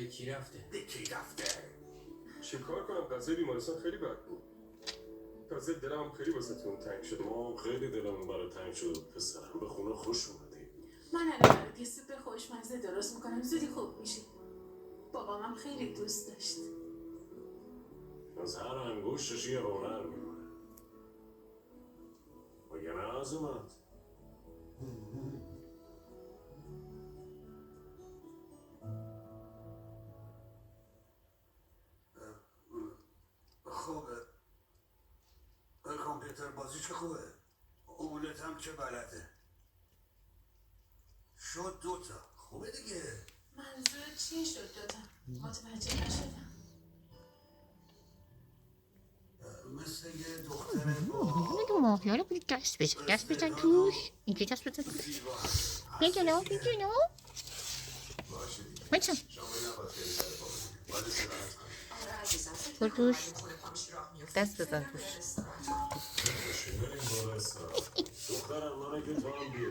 به کی رفته؟ چه کار کنم؟ غذای بیمارستان خیلی بد بود. تازه دلم خیلی واسهتون تنگ شده. ما خیلی دلمون برای تنگ شد پسرم. به خونه خوش اومدی. من الان برات یه سوپ خوشمزه درست میکنم، زودی خوب میشی. بابام خیلی دوست داشت. از هر انگشتش یه هنر میکنه. وگرنه عظمت. خوبه. کامپیوتر بازی چه خوبه. اوملت هم چه بلده. شد 2 تا. خوبه دیگه. منظور چیه شد 2 تا؟ متوجه نشدم. مثل یه دختر با میدونم مافیا رو کنید دست بزن توش. اینجا دست بزن توش. زیبا. بیا جلو بیا جلو. باشه دیگه. بچه شما نباید خیلی سر پا بدید. باید استراحت کنید. آره عزیزم، برو توش. دست بزن توش. بریم بالا استراحت. دخترم منو که تو هم بیا.